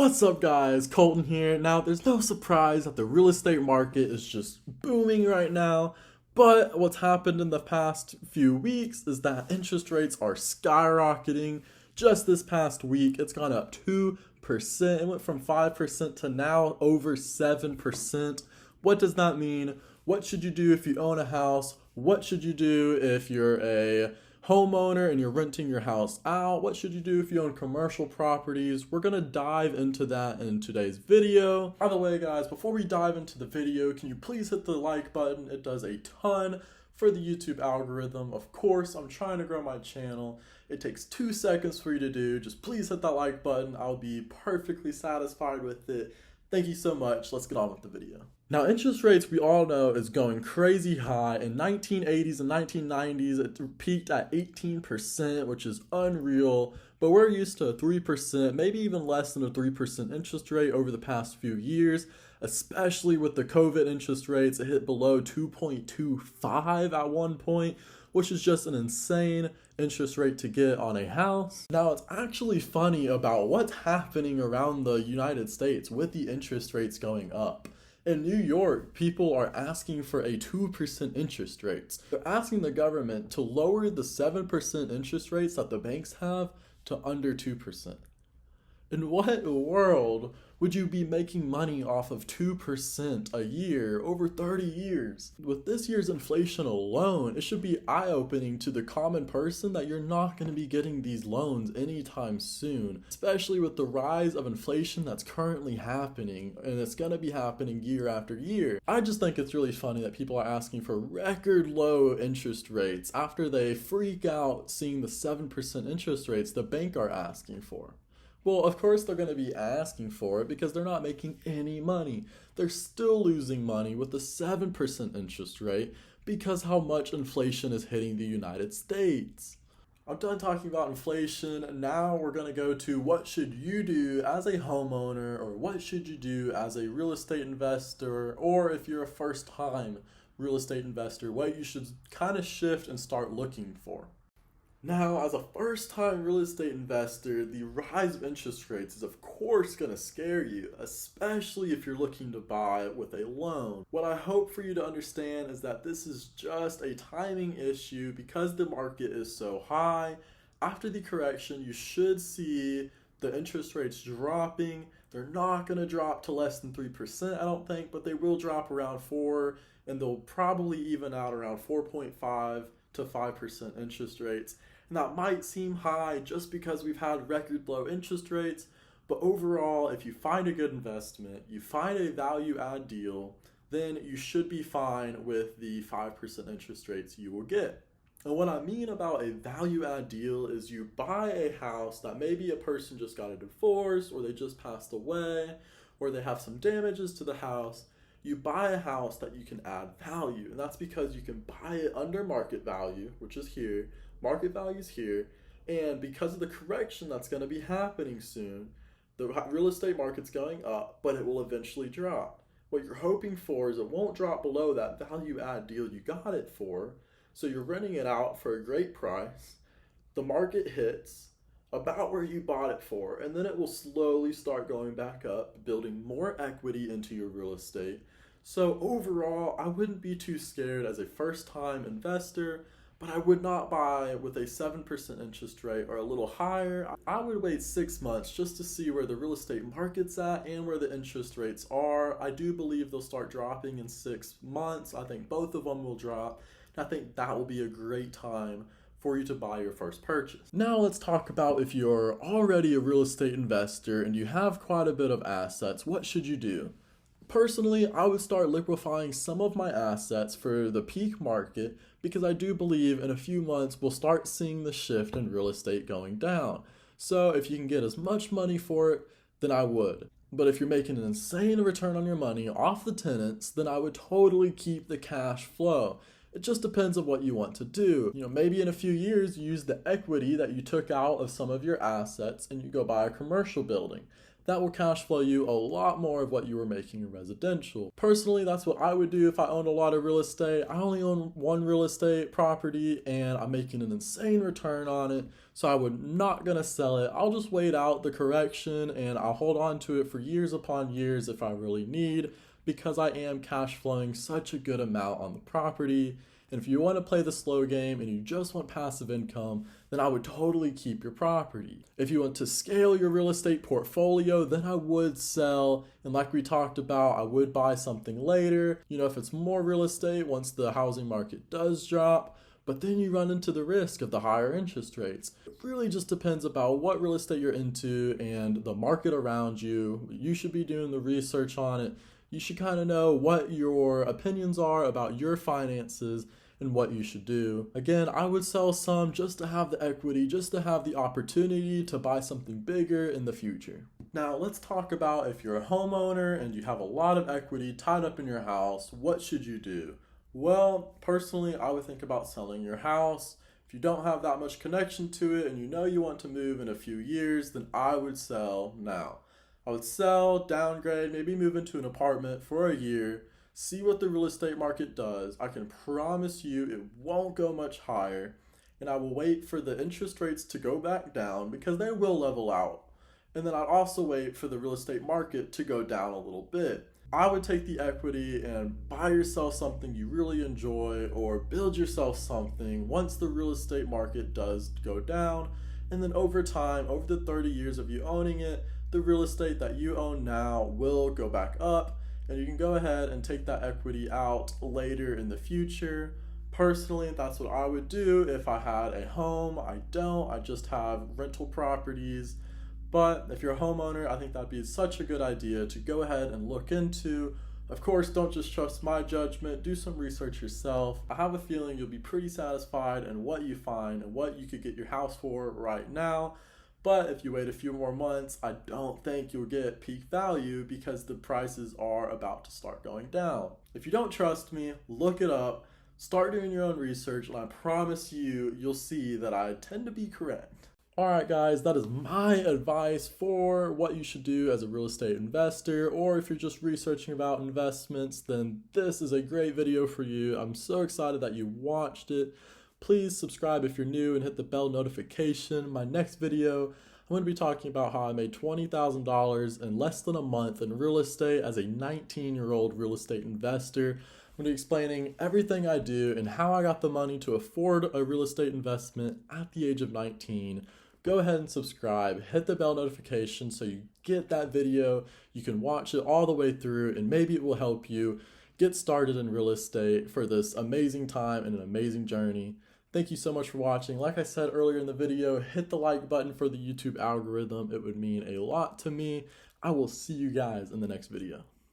What's up guys, Colton here. Now there's no surprise that the real estate market is just booming right now, but what's happened in the past few weeks is that interest rates are skyrocketing. Just this past week it's gone up 2%. It went from 5% to now over 7%. What does that mean? What should you do if you own a house? What should you do if you're a homeowner and you're renting your house out? What should you do if you own commercial properties? We're gonna dive into that in today's video. By the way guys, before we dive into the video, can you please hit the like button? It does a ton for the YouTube algorithm. Of course, I'm trying to grow my channel. It takes 2 seconds for you to do. Just please hit that like button. I'll be perfectly satisfied with it. Thank you so much. Let's get on with the video. Now, interest rates, we all know, is going crazy high. In 1980s and 1990s, it peaked at 18%, which is unreal. But we're used to a 3%, maybe even less than a 3% interest rate over the past few years, especially with the COVID interest rates. It hit below 2.25 at one point, which is just an insane interest rate to get on a house. Now, it's actually funny about what's happening around the United States with the interest rates going up. In New York, people are asking for a 2% interest rates. They're asking the government to lower the 7% interest rates that the banks have to under 2%. In what world would you be making money off of 2% a year over 30 years? With this year's inflation alone, it should be eye-opening to the common person that you're not going to be getting these loans anytime soon, especially with the rise of inflation that's currently happening, and it's going to be happening year after year. I just think it's really funny that people are asking for record low interest rates after they freak out seeing the 7% interest rates the bank are asking for. Well, of course they're going to be asking for it because they're not making any money. They're still losing money with the 7% interest rate because how much inflation is hitting the United States. I'm done talking about inflation. Now we're going to go to what should you do as a homeowner, or what should you do as a real estate investor, or if you're a first-time real estate investor, what you should kind of shift and start looking for. Now, as a first-time real estate investor, the rise of interest rates is of course going to scare you, especially if you're looking to buy with a loan. What I hope for you to understand is that this is just a timing issue because the market is so high. After the correction, you should see the interest rates dropping. They're not going to drop to less than 3%, I don't think, but they will drop around 4%, and they'll probably even out around 4.5 to 5% interest rates. And that might seem high just because we've had record low interest rates, but overall, if you find a good investment, you find a value add deal, then you should be fine with the 5% interest rates you will get. And what I mean about a value add deal is you buy a house that maybe a person just got a divorce, or they just passed away, or they have some damages to the house. You buy a house that you can add value, and that's because you can buy it under market value, which is here. Market value is here, and because of the correction that's going to be happening soon, the real estate market's going up, but it will eventually drop. What you're hoping for is it won't drop below that value add deal you got it for, so you're renting it out for a great price. The market hits about where you bought it for, and then it will slowly start going back up, building more equity into your real estate. So overall, I wouldn't be too scared as a first-time investor, but I would not buy with a 7% interest rate or a little higher. I would wait 6 months just to see where the real estate market's at and where the interest rates are. I do believe they'll start dropping in 6 months. I think both of them will drop, and I think that will be a great time for you to buy your first purchase. Now let's talk about if you're already a real estate investor and you have quite a bit of assets, what should you do? Personally, I would start liquefying some of my assets for the peak market because I do believe in a few months we'll start seeing the shift in real estate going down. So if you can get as much money for it, then I would. But if you're making an insane return on your money off the tenants, then I would totally keep the cash flow. It just depends on what you want to do. Maybe in a few years you use the equity that you took out of some of your assets and you go buy a commercial building. that will cash flow you a lot more of what you were making in residential. Personally, that's what I would do if I owned a lot of real estate. I only own one real estate property and I'm making an insane return on it, so I would not gonna sell it. I'll just wait out the correction and I'll hold on to it for years upon years if I really need, because I am cash flowing such a good amount on the property. And if you want to play the slow game and you just want passive income, then I would totally keep your property. If you want to scale your real estate portfolio, then I would sell. And like we talked about, I would buy something later, if it's more real estate once the housing market does drop. But then you run into the risk of the higher interest rates. It really just depends about what real estate you're into and the market around you. You should be doing the research on it. You should kind of know what your opinions are about your finances and what you should do. Again, I would sell some just to have the equity, just to have the opportunity to buy something bigger in the future. Now, let's talk about if you're a homeowner and you have a lot of equity tied up in your house, what should you do? Well, personally, I would think about selling your house. If you don't have that much connection to it and you know you want to move in a few years, then I would sell now. I would sell, downgrade, maybe move into an apartment for a year, see what the real estate market does. I can promise you it won't go much higher, and I will wait for the interest rates to go back down because they will level out. And then I'd also wait for the real estate market to go down a little bit. I would take the equity and buy yourself something you really enjoy or build yourself something once the real estate market does go down. And then over time, over the 30 years of you owning it, the real estate that you own now will go back up, and you can go ahead and take that equity out later in the future. Personally, that's what I would do if I had a home. I don't, I just have rental properties. But if you're a homeowner, I think that'd be such a good idea to go ahead and look into. Of course, don't just trust my judgment, do some research yourself. I have a feeling you'll be pretty satisfied in what you find and what you could get your house for right now. But if you wait a few more months, I don't think you'll get peak value because the prices are about to start going down. If you don't trust me, look it up, start doing your own research, and I promise you, you'll see that I tend to be correct. Alright guys, that is my advice for what you should do as a real estate investor, or if you're just researching about investments, then this is a great video for you. I'm so excited that you watched it. Please subscribe if you're new and hit the bell notification. My next video, I'm going to be talking about how I made $20,000 in less than a month in real estate as a 19-year-old real estate investor. I'm going to be explaining everything I do and how I got the money to afford a real estate investment at the age of 19. Go ahead and subscribe, hit the bell notification so you get that video. You can watch it all the way through and maybe it will help you get started in real estate for this amazing time and an amazing journey. Thank you so much for watching. Like I said earlier in the video, hit the like button for the YouTube algorithm. It would mean a lot to me. I will see you guys in the next video.